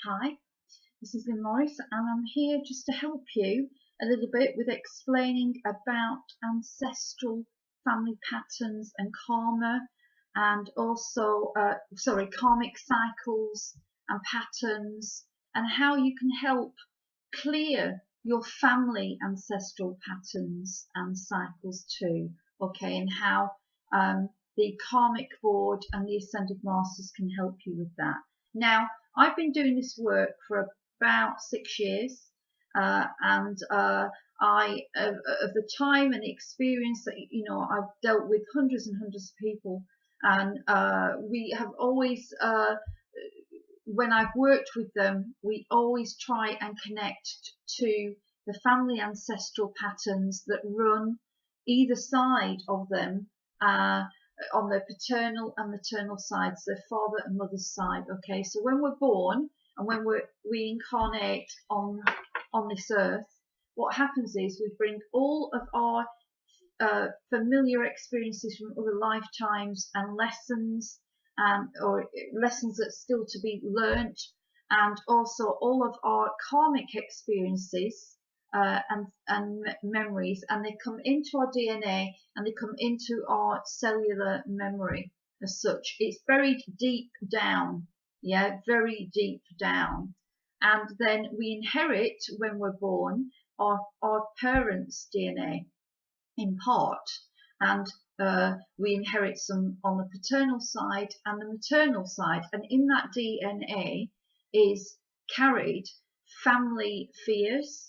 Hi, this is Lynn Morris and I'm here just to help you a little bit with explaining about ancestral family patterns and karma, and also karmic cycles and patterns, and how you can help clear your family ancestral patterns and cycles too. Okay, and how the Karmic Board and the Ascended Masters can help you with that. Now, I've been doing this work for about 6 years, and I of the time and the experience that I've dealt with hundreds and hundreds of people, and we have always when I've worked with them, we always try and connect to the family ancestral patterns that run either side of them, on the paternal and maternal sides, their father and mother's side. Okay, so when we're born and when we incarnate on this earth, what happens is we bring all of our familiar experiences from other lifetimes and lessons, or lessons that's still to be learnt, and also all of our karmic experiences and memories, and they come into our DNA and they come into our cellular memory as such. It's buried deep down, yeah, very deep down. And then we inherit, when we're born, our parents' DNA in part, and we inherit some on the paternal side and the maternal side, and in that DNA is carried family fears,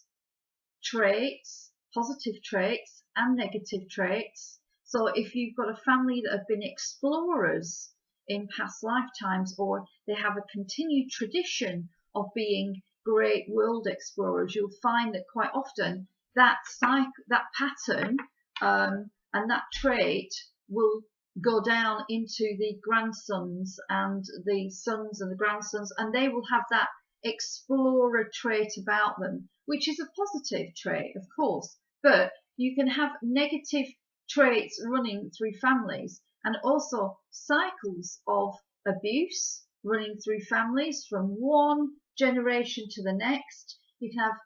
traits, positive traits and negative traits. So if you've got a family that have been explorers in past lifetimes, or they have a continued tradition of being great world explorers, you'll find that quite often that pattern and that trait will go down into the grandsons and the sons and the grandsons, and they will have that explorer trait about them, which is a positive trait, of course, but you can have negative traits running through families, and also cycles of abuse running through families from one generation to the next. You can have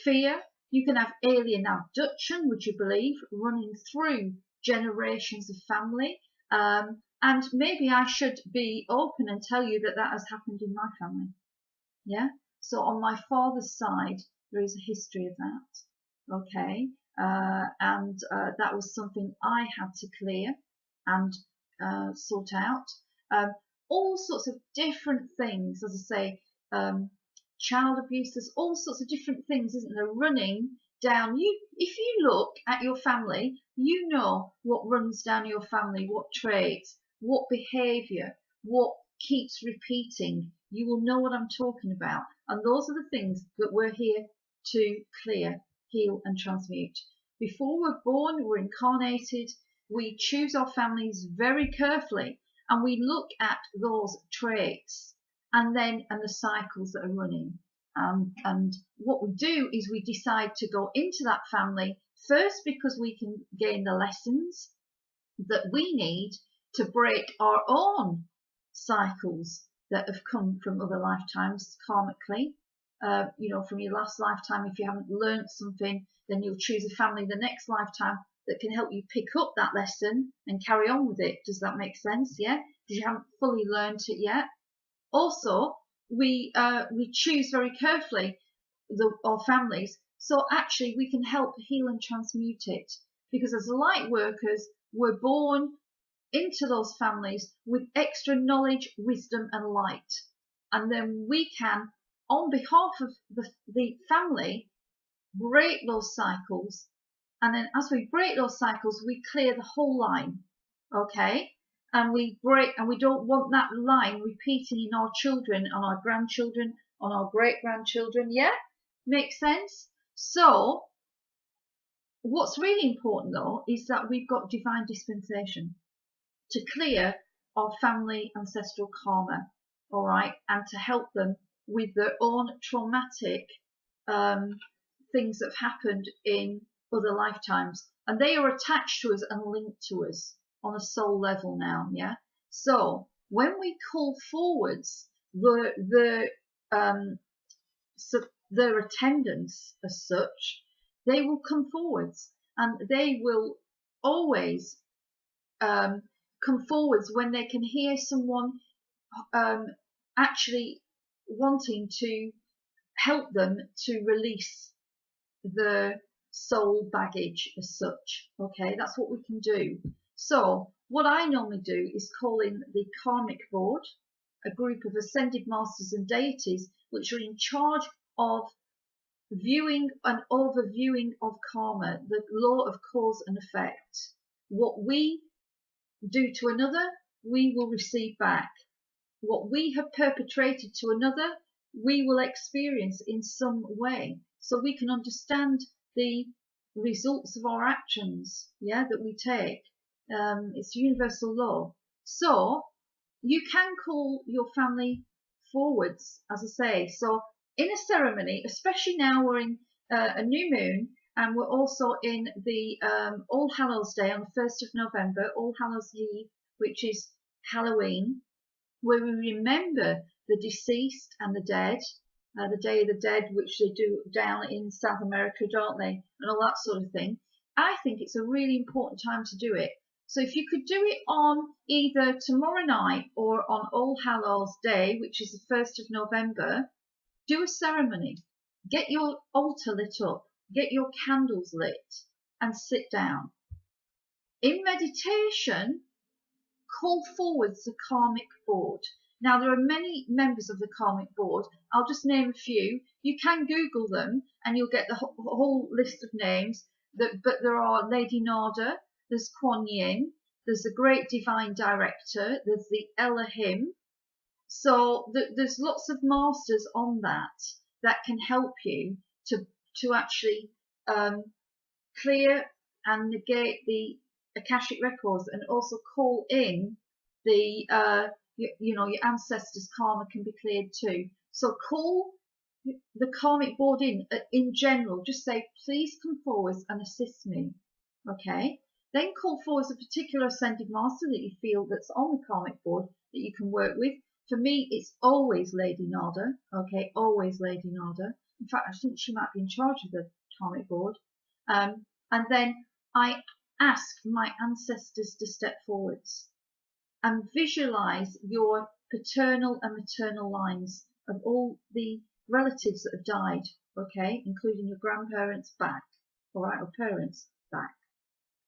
fear, you can have alien abduction, would you believe, running through generations of family. And maybe I should be open and tell you that that has happened in my family. Yeah, so on my father's side, there is a history of that. Okay, and that was something I had to clear and sort out. All sorts of different things, as I say, child abuse. There's all sorts of different things, isn't there, running down. If you look at your family, you know what runs down your family, what traits, what behaviour, what keeps repeating. You will know what I'm talking about, and those are the things that we're here to clear, heal and transmute. Before we're born, we're incarnated, we choose our families very carefully, and we look at those traits and the cycles that are running, and what we do is we decide to go into that family first because we can gain the lessons that we need to break our own cycles that have come from other lifetimes karmically. From your last lifetime, if you haven't learned something, then you'll choose a family the next lifetime that can help you pick up that lesson and carry on with it. Does that make sense? Yeah, because you haven't fully learned it yet. Also, we choose very carefully our families, so actually we can help heal and transmute it, because as light workers, we're born into those families with extra knowledge, wisdom and light, and then we can, on behalf of the family, break those cycles, and then as we break those cycles, we clear the whole line. Okay, and we don't want that line repeating in our children, on our grandchildren, on our great-grandchildren. Yeah, makes sense? So what's really important though is that we've got divine dispensation to clear our family ancestral karma, all right, and to help them with their own traumatic things that have happened in other lifetimes, and they are attached to us and linked to us on a soul level now. Yeah, so when we call forwards the so their attendance as such, they will come forwards, and they will always come forwards when they can hear someone actually wanting to help them to release the soul baggage as such. Okay, that's what we can do. So what I normally do is call in the Karmic Board, a group of ascended masters and deities which are in charge of viewing and overviewing of karma, the law of cause and effect. What we do to another, we will receive back. What we have perpetrated to another, we will experience in some way. So we can understand the results of our actions, yeah, that we take. It's universal law. So you can call your family forwards, as I say. So in a ceremony, especially now we're in a new moon, and we're also in the All Hallows Day on the 1st of November, All Hallows Eve, which is Halloween, where we remember the deceased and the dead, the Day of the Dead, which they do down in South America, don't they, and all that sort of thing. I think it's a really important time to do it. So if you could do it on either tomorrow night or on All Hallows Day, which is the 1st of November, do a ceremony. Get your altar lit up, get your candles lit, and sit down. In meditation, call forwards the Karmic Board. Now, there are many members of the Karmic Board. I'll just name a few. You can Google them and you'll get the whole list of names. But there are Lady Nada, there's Kuan Yin, there's the Great Divine Director, there's the Elohim. So there's lots of masters on that can help you to actually clear and negate the Akashic records, and also call in the your ancestors' karma can be cleared too. So call the Karmic Board in general. Just say, please come forwards and assist me. Okay. Then call forwards a particular ascended master that you feel that's on the Karmic Board that you can work with. For me, it's always Lady Nada. Okay, always Lady Nada. In fact, I think she might be in charge of the Karmic Board. And then I ask my ancestors to step forwards and visualize your paternal and maternal lines of all the relatives that have died, okay, including your grandparents back, all right, or parents back.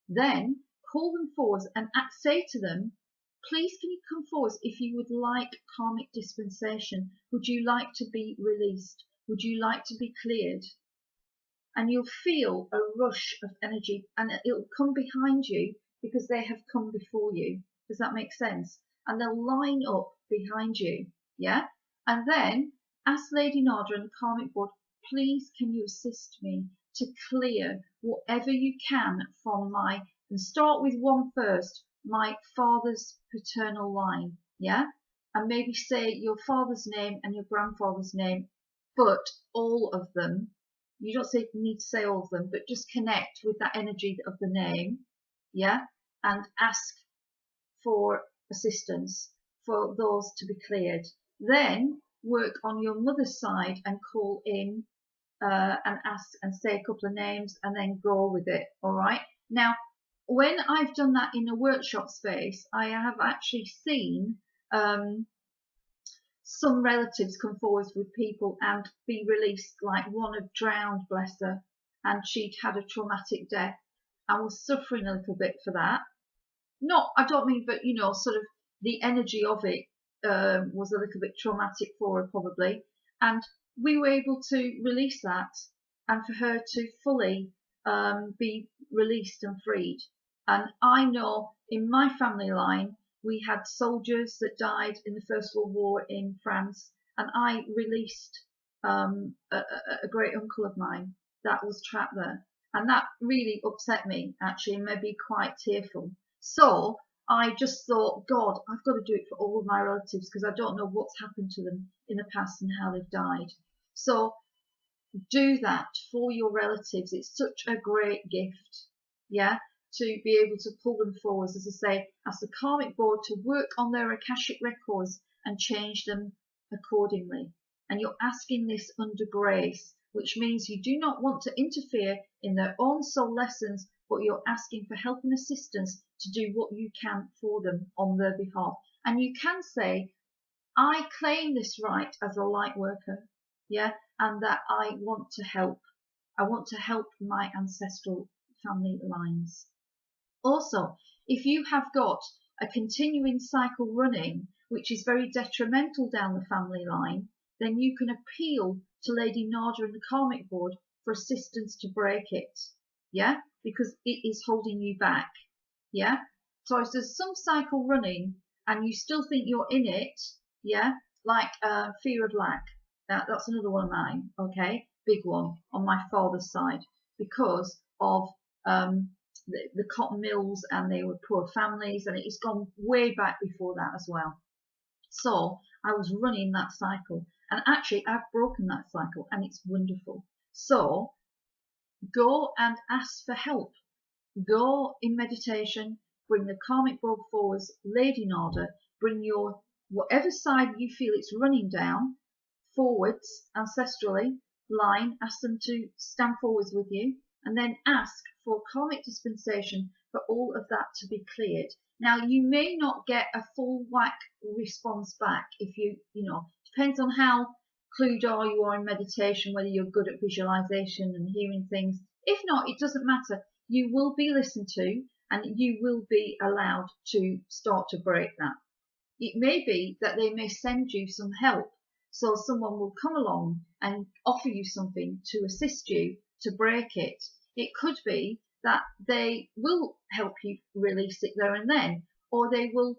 Then call them forwards and say to them, please can you come forwards if you would like karmic dispensation? Would you like to be released? Would you like to be cleared? And you'll feel a rush of energy, and it'll come behind you because they have come before you. Does that make sense? And they'll line up behind you, yeah? And then ask Lady Nada and the Karmic Board, please can you assist me to clear whatever you can from and start with one first, my father's paternal line, yeah? And maybe say your father's name and your grandfather's name, but all of them. You don't need to say all of them, but just connect with that energy of the name, yeah? And ask for assistance for those to be cleared. Then work on your mother's side and call in and ask and say a couple of names and then go with it, all right? Now, when I've done that in a workshop space, I have actually seen some relatives come forward with people and be released, like one had drowned, bless her, and she'd had a traumatic death and was suffering a little bit for that. I don't mean, but sort of the energy of it was a little bit traumatic for her probably. And we were able to release that and for her to fully be released and freed. And I know in my family line, we had soldiers that died in the First World War in France, and I released a great uncle of mine that was trapped there. And that really upset me, actually, and made me quite tearful. So I just thought, God, I've got to do it for all of my relatives because I don't know what's happened to them in the past and how they've died. So do that for your relatives. It's such a great gift, yeah, to be able to pull them forward, as I say, ask the Karmic Board to work on their Akashic records and change them accordingly. and you're asking this under grace, which means you do not want to interfere in their own soul lessons, but you're asking for help and assistance to do what you can for them on their behalf. And you can say, I claim this right as a light worker, yeah, and that I want to help. I want to help my ancestral family lines. Also, if you have got a continuing cycle running, which is very detrimental down the family line, then you can appeal to Lady Nada and the Karmic Board for assistance to break it, yeah, because it is holding you back, yeah. So if there's some cycle running and you still think you're in it, yeah, like fear of lack, that's another one of mine, okay, big one on my father's side, because of the cotton mills, and they were poor families, and it's gone way back before that as well. So I was running that cycle, and actually I've broken that cycle, and it's wonderful. So go and ask for help. Go in meditation, bring the Karmic Board forwards, Lady Nada, bring your whatever side you feel it's running down forwards ancestrally, line, ask them to stand forwards with you, and then ask for karmic dispensation for all of that to be cleared. Now, you may not get a full whack response back if you depends on how clued you are in meditation, whether you're good at visualization and hearing things. If not, it doesn't matter. You will be listened to, and you will be allowed to start to break that. It may be that they may send you some help, so someone will come along and offer you something to assist you to break it. It could be that they will help you release it there and then, or they will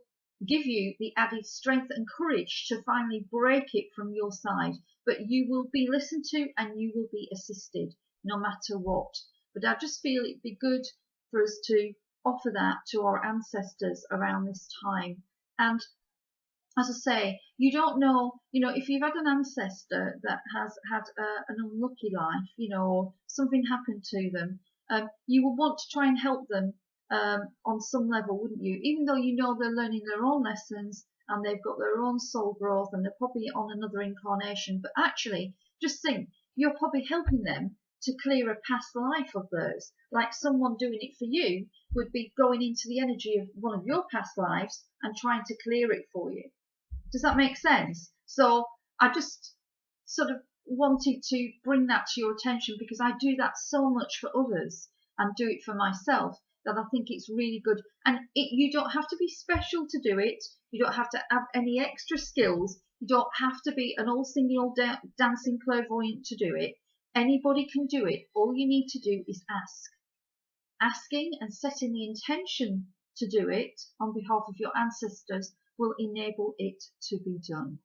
give you the added strength and courage to finally break it from your side. But you will be listened to and you will be assisted no matter what. But I just feel it'd be good for us to offer that to our ancestors around this time. And as I say, you don't know, if you've had an ancestor that has had an unlucky life, or something happened to them, you will want to try and help them on some level, wouldn't you? Even though you know they're learning their own lessons and they've got their own soul growth and they're probably on another incarnation, but actually, just think, you're probably helping them to clear a past life of theirs. Like someone doing it for you would be going into the energy of one of your past lives and trying to clear it for you. Does that make sense? So I just sort of wanted to bring that to your attention, because I do that so much for others and do it for myself, that I think it's really good. And you don't have to be special to do it. You don't have to have any extra skills. You don't have to be an all singing, all dancing clairvoyant to do it. Anybody can do it. All you need to do is ask. Asking and setting the intention to do it on behalf of your ancestors will enable it to be done.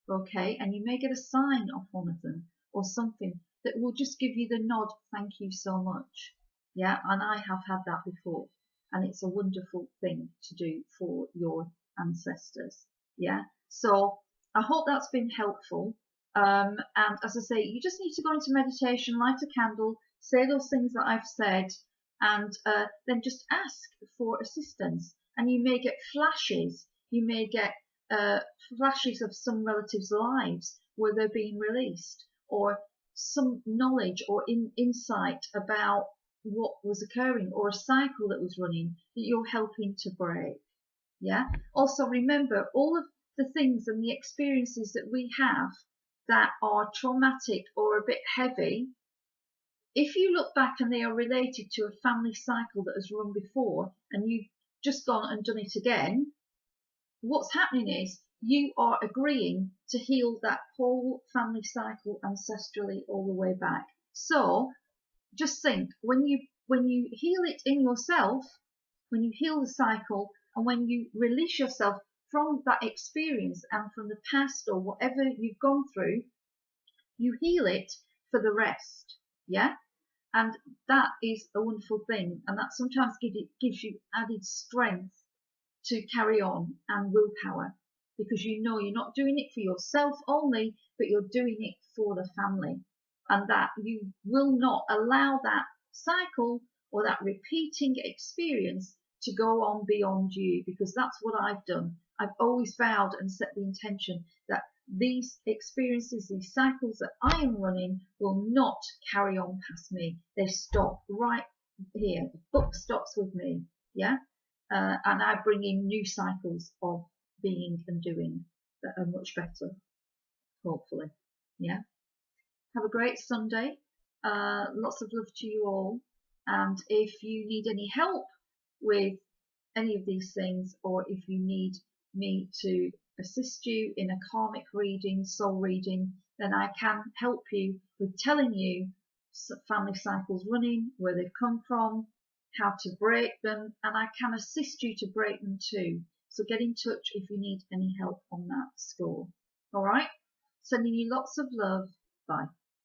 Okay, and you may get a sign off one of them or something that will just give you the nod, thank you so much. Yeah, and I have had that before, and it's a wonderful thing to do for your ancestors. Yeah, so I hope that's been helpful. And as I say, you just need to go into meditation, light a candle, say those things that I've said, and then just ask for assistance. And you may get flashes. You may get flashes of some relatives' lives where they're being released, or some knowledge or insight about what was occurring, or a cycle that was running that you're helping to break. Yeah. Also remember, all of the things and the experiences that we have that are traumatic or a bit heavy, if you look back and they are related to a family cycle that has run before and you've just gone and done it again, what's happening is you are agreeing to heal that whole family cycle ancestrally all the way back. So just think, when you heal it in yourself, when you heal the cycle, and when you release yourself from that experience and from the past or whatever you've gone through, you heal it for the rest. Yeah? And that is a wonderful thing, and that sometimes gives you added strength to carry on and willpower, because you know you're not doing it for yourself only, but you're doing it for the family, and that you will not allow that cycle or that repeating experience to go on beyond you, because that's what I've done. I've always vowed and set the intention that these experiences, these cycles that I am running will not carry on past me. They stop right here. The book stops with me, yeah? And I bring in new cycles of being and doing that are much better, hopefully, yeah? Have a great Sunday. Lots of love to you all. And if you need any help with any of these things, or if you need me to assist you in a karmic reading, soul reading, then I can help you with telling you family cycles running, where they've come from, how to break them, and I can assist you to break them too. So get in touch if you need any help on that score. All right? Sending you lots of love. Bye.